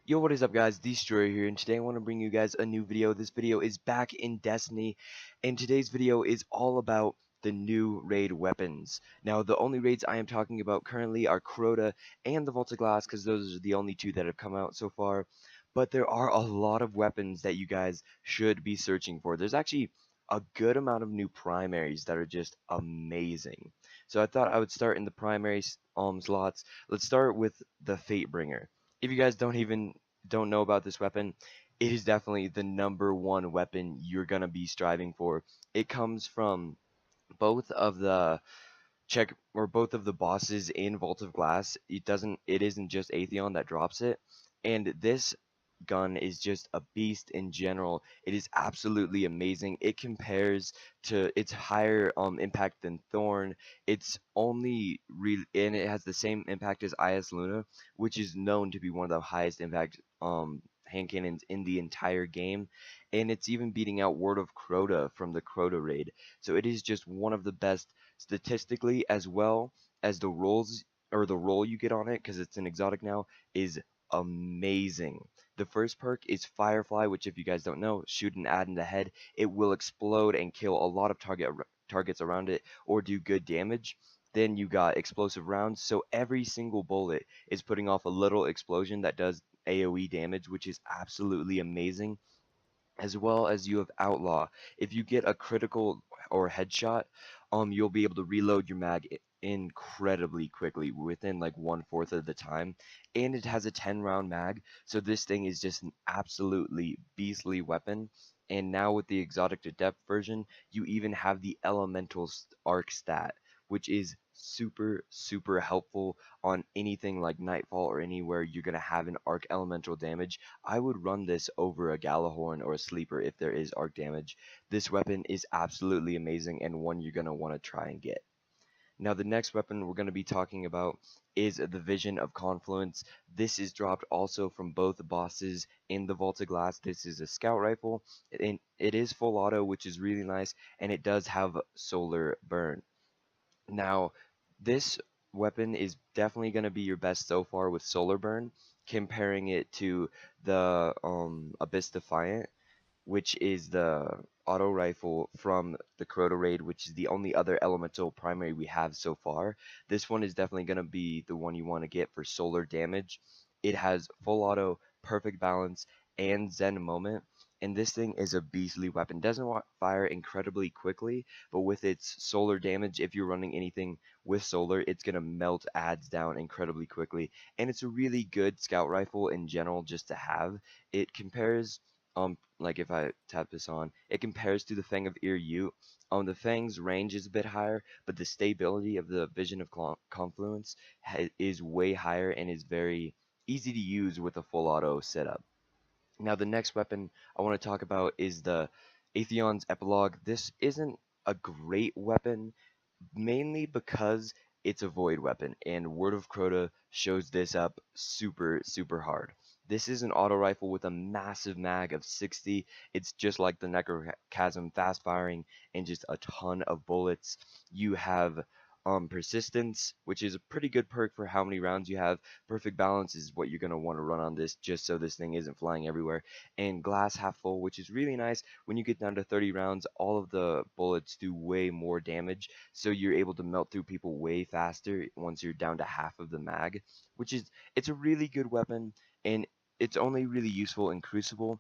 Yo, what is up guys, Destroyer here, and today I want to bring you guys a new video. This video is back in Destiny, and today's video is all about the new raid weapons. Now, the only raids I am talking about currently are Crota and the Vault of Glass, because those are the only two that have come out so far. But there are a lot of weapons that you guys should be searching for. There's actually a good amount of new primaries that are just amazing. So I thought I would start in the primary slots. Let's start with the Fatebringer. If you guys don't know about this weapon, it is definitely the #1 weapon you're gonna be striving for. It comes from both of the both of the bosses in Vault of Glass. It isn't just Atheon that drops it. And this gun is just a beast in general. It is absolutely amazing. It compares to its higher impact than Thorn. It's only real and it has the same impact as IS Luna, which is known to be one of the highest impact hand cannons in the entire game, and it's even beating out Word of Crota from the Crota raid. So it is just one of the best statistically, as well as the rolls or the roll you get on it, because it's an exotic now, is amazing. The first perk is Firefly, which if you guys don't know, shoot an ad in the head, it will explode and kill a lot of targets around it or do good damage. Then you got explosive rounds, so every single bullet is putting off a little explosion that does AoE damage, which is absolutely amazing. As well as you have Outlaw. If you get a critical or headshot, you'll be able to reload your mag incredibly quickly within like 1/4 of the time, and it has a 10-round mag, so this thing is just an absolutely beastly weapon. And now with the exotic to depth version, you even have the elemental arc stat, which is super helpful on anything like Nightfall or anywhere you're gonna have an arc elemental damage. I would run this over a Galahorn or a Sleeper if there is arc damage. This weapon is absolutely amazing and one you're going to want to try and get. Now the next weapon we're going to be talking about is the Vision of Confluence. This is dropped also from both bosses in the Vault of Glass. This is a scout rifle, and it is full auto, which is really nice, and it does have solar burn. Now, this weapon is definitely going to be your best so far with Solar Burn, comparing it to the Abyss Defiant, which is the auto rifle from the Crota raid, which is the only other elemental primary we have so far. This one is definitely going to be the one you want to get for solar damage. It has full auto, perfect balance, and Zen moment. And this thing is a beastly weapon. Doesn't fire incredibly quickly, but with its solar damage, if you're running anything with solar, it's going to melt ads down incredibly quickly. And it's a really good scout rifle in general just to have. It compares like if I tap this on, it compares to the Fang of Ir. The Fang's range is a bit higher, but the stability of the Vision of Confluence is way higher and is very easy to use with a full auto setup. Now the next weapon I want to talk about is the Atheon's Epilogue. This isn't a great weapon, mainly because it's a void weapon, and Word of Crota shows this up super hard. This is an auto rifle with a massive mag of 60. It's just like the Necrochasm, fast firing and just a ton of bullets. You have persistence, which is a pretty good perk for how many rounds you have. Perfect balance is what you're going to want to run on this, just so this thing isn't flying everywhere. And glass half full, which is really nice. When you get down to 30 rounds, all of the bullets do way more damage, so you're able to melt through people way faster once you're down to half of the mag, which is it's a really good weapon. And it's only really useful in Crucible,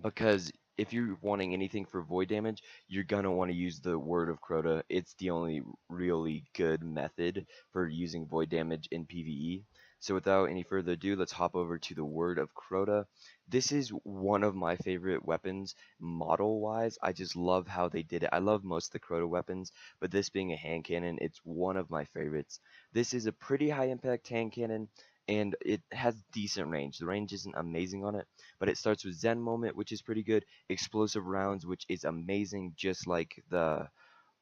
because if you're wanting anything for void damage, you're gonna want to use the Word of Crota. It's the only really good method for using void damage in PvE. So without any further ado, let's hop over to the Word of Crota. This is one of my favorite weapons model-wise. I just love how they did it. I love most of the Crota weapons, but this being a hand cannon, it's one of my favorites. This is a pretty high impact hand cannon, and it has decent range. The range isn't amazing on it, but it starts with Zen Moment, which is pretty good. Explosive Rounds, which is amazing, just like the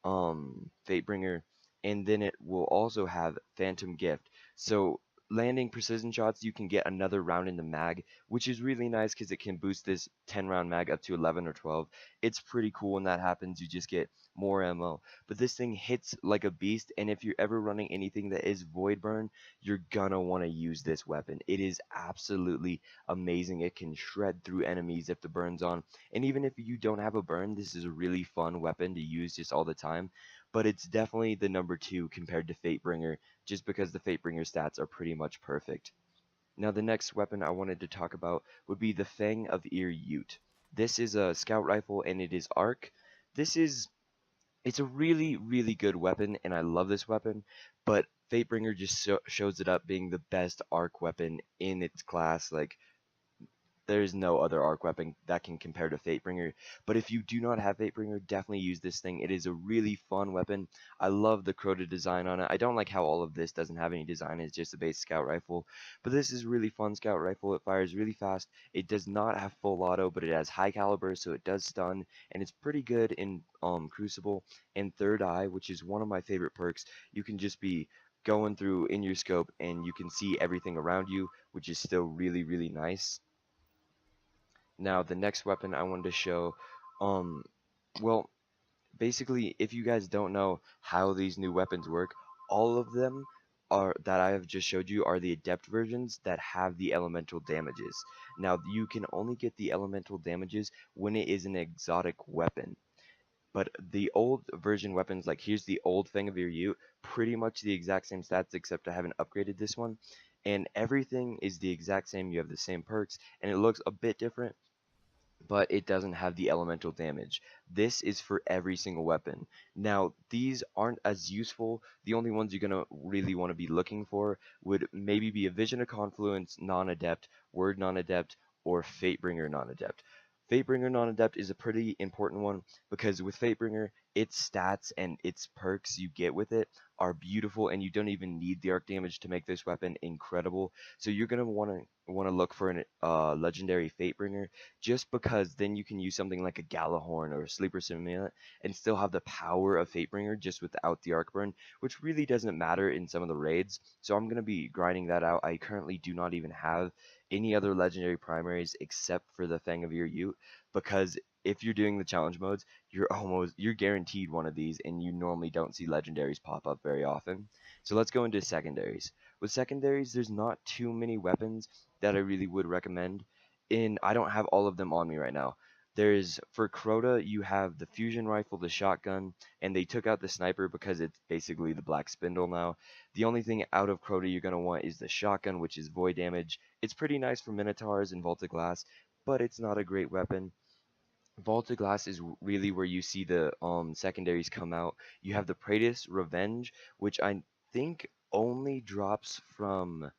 Fatebringer. And then it will also have Phantom Gift. So landing precision shots, you can get another round in the mag, which is really nice because it can boost this 10 round mag up to 11 or 12. It's pretty cool when that happens. You just get more ammo. But this thing hits like a beast, and if you're ever running anything that is void burn, you're gonna want to use this weapon. It is absolutely amazing. It can shred through enemies if the burn's on. And even if you don't have a burn, this is a really fun weapon to use just all the time. But it's definitely the number 2 compared to Fatebringer, just because the Fatebringer stats are pretty much perfect. Now the next weapon I wanted to talk about would be the Fang of Ir-Yût. This is a scout rifle and it is arc. This is it's a really, really good weapon, and I love this weapon, but Fatebringer just shows it up being the best arc weapon in its class. Like, there's no other arc weapon that can compare to Fatebringer. But if you do not have Fatebringer, definitely use this thing. It is a really fun weapon. I love the Crota design on it. I don't like how all of this doesn't have any design. It's just a base scout rifle. But this is a really fun scout rifle. It fires really fast. It does not have full auto, but it has high caliber, so it does stun. And it's pretty good in Crucible. And Third Eye, which is one of my favorite perks. You can just be going through in your scope and you can see everything around you, which is still really, really nice. Now, the next weapon I wanted to show, um, well, basically, if you guys don't know how these new weapons work, all of them are that I have just showed you are the adept versions that have the elemental damages. Now, you can only get the elemental damages when it is an exotic weapon. But the old version weapons, like here's the old Fang of Ir-Yût, pretty much the exact same stats except I haven't upgraded this one. And everything is the exact same. You have the same perks, and it looks a bit different, but it doesn't have the elemental damage. This is for every single weapon. Now, these aren't as useful. The only ones you're going to really want to be looking for would maybe be a Vision of Confluence non-adept, Word non-adept, or Fatebringer non-adept. Fatebringer non-adept is a pretty important one because with Fatebringer, its stats and its perks you get with it are beautiful, and you don't even need the arc damage to make this weapon incredible. So you're gonna wanna look for an legendary Fatebringer, just because then you can use something like a Galahorn or a Sleeper Simulant and still have the power of Fatebringer just without the arc burn, which really doesn't matter in some of the raids. So I'm gonna be grinding that out. I currently do not even have any other legendary primaries except for the Fang of Ir-Yût, because if you're doing the challenge modes, you're guaranteed one of these, and you normally don't see legendaries pop up very often. So let's go into secondaries. With secondaries, there's not too many weapons that I really would recommend. I don't have all of them on me right now. There's for Crota, you have the fusion rifle, the shotgun, and they took out the sniper because it's basically the Black Spindle now. The only thing out of Crota you're gonna want is the shotgun, which is void damage. It's pretty nice for Minotaurs and Vaulted Glass, but it's not a great weapon. Vaulted Glass is really where you see the secondaries come out. You have the Praetus Revenge, which I think only drops from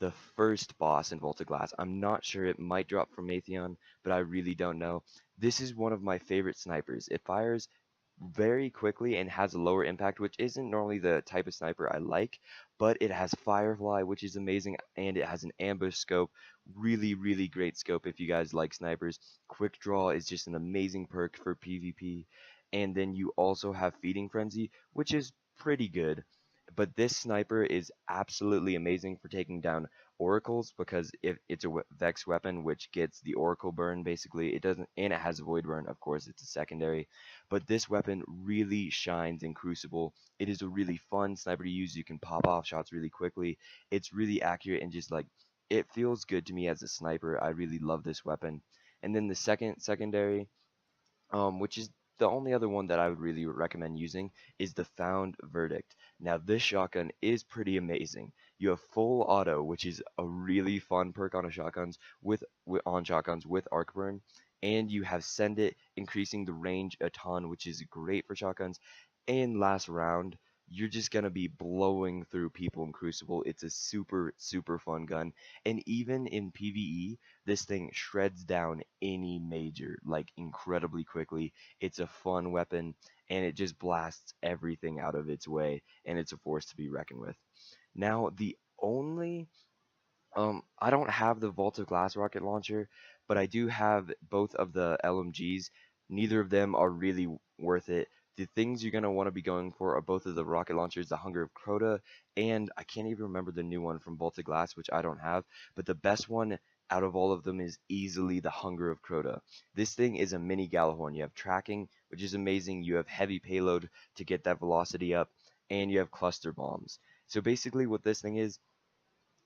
the first boss in Vaulted Glass. I'm not sure, it might drop from Atheon, but I really don't know. This is one of my favorite snipers. It fires very quickly and has a lower impact, which isn't normally the type of sniper I like, but it has Firefly, which is amazing, and it has an ambush scope. Really, really great scope if you guys like snipers. Quick Draw is just an amazing perk for PvP. And then you also have Feeding Frenzy, which is pretty good. But this sniper is absolutely amazing for taking down oracles, because if it's a Vex weapon which gets the oracle burn, basically it doesn't, and it has a void burn, of course it's a secondary. But this weapon really shines in Crucible. It is a really fun sniper to use. You can pop off shots really quickly. It's really accurate, and just like, it feels good to me as a sniper. I really love this weapon. And then the second secondary, which is the only other one that I would really recommend using, is the Found Verdict. Now, this shotgun is pretty amazing. You have full auto, which is a really fun perk on shotguns with arc burn, and you have Send It, increasing the range a ton, which is great for shotguns. And last round, you're just gonna be blowing through people in Crucible. It's a super, super fun gun, and even in PvE, this thing shreds down any major, like, incredibly quickly. It's a fun weapon, and it just blasts everything out of its way, and it's a force to be reckoned with. Now, the only I don't have the Vault of Glass rocket launcher, but I do have both of the LMGs. Neither of them are really worth it. the things you're going to want to be going for are both of the rocket launchers, the Hunger of Crota, and I can't even remember the new one from Bolted Glass, which I don't have, but the best one out of all of them is easily the Hunger of Crota. This thing is a mini Gjallarhorn. You have tracking, which is amazing. You have heavy payload to get that velocity up, and you have cluster bombs. So basically what this thing is,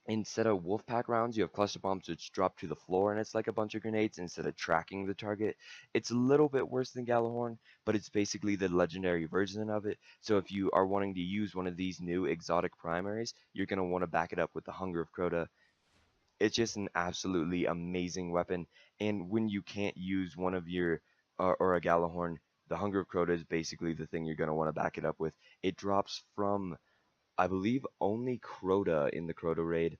instead of Wolfpack rounds, you have cluster bombs which drop to the floor and it's like a bunch of grenades instead of tracking the target. It's a little bit worse than Gjallarhorn, but it's basically the legendary version of it. So if you are wanting to use one of these new exotic primaries, you're going to want to back it up with the Hunger of Crota. It's just an absolutely amazing weapon, and when you can't use one of your or a Gjallarhorn, the Hunger of Crota is basically the thing you're going to want to back it up with. It drops from, I believe, only Crota in the Crota raid,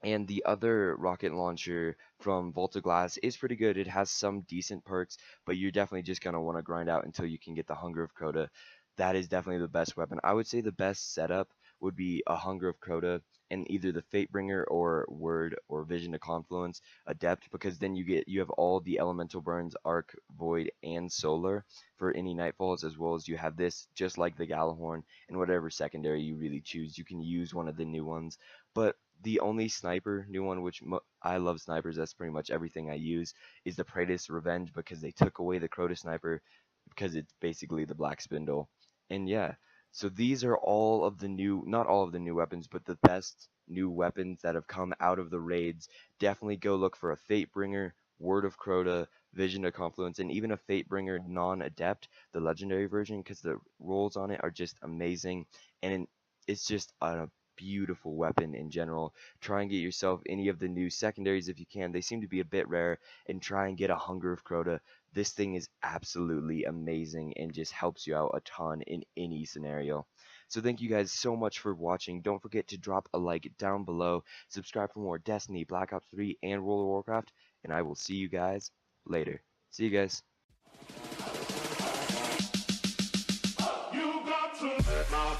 and the other rocket launcher from Volta Glass is pretty good. It has some decent perks, but you're definitely just going to want to grind out until you can get the Hunger of Crota. That is definitely the best weapon. I would say the best setup would be a Hunger of Crota and either the Fatebringer or Word or Vision to Confluence Adept, because then you have all the elemental burns, Arc, Void, and Solar for any Nightfalls, as well as you have this just like the Gjallarhorn, and whatever secondary you really choose, you can use one of the new ones. But the only sniper new one, which I love snipers, that's pretty much everything I use, is the Praetus Revenge, because they took away the Crota sniper because it's basically the Black Spindle. And yeah, so these are all of the new, not all of the new weapons, but the best new weapons that have come out of the raids. Definitely go look for a Fatebringer, Word of Crota, Vision of Confluence, and even a Fatebringer non-adept, the legendary version, because the rolls on it are just amazing, and it's just a beautiful weapon in general. Try and get yourself any of the new secondaries if you can. They seem to be a bit rare, and try and get a Hunger of Crota. This thing is absolutely amazing and just helps you out a ton in any scenario. So thank you guys so much for watching. Don't forget to drop a like down below. Subscribe for more Destiny, Black Ops 3, and World of Warcraft. And I will see you guys later. See you guys. You got to let my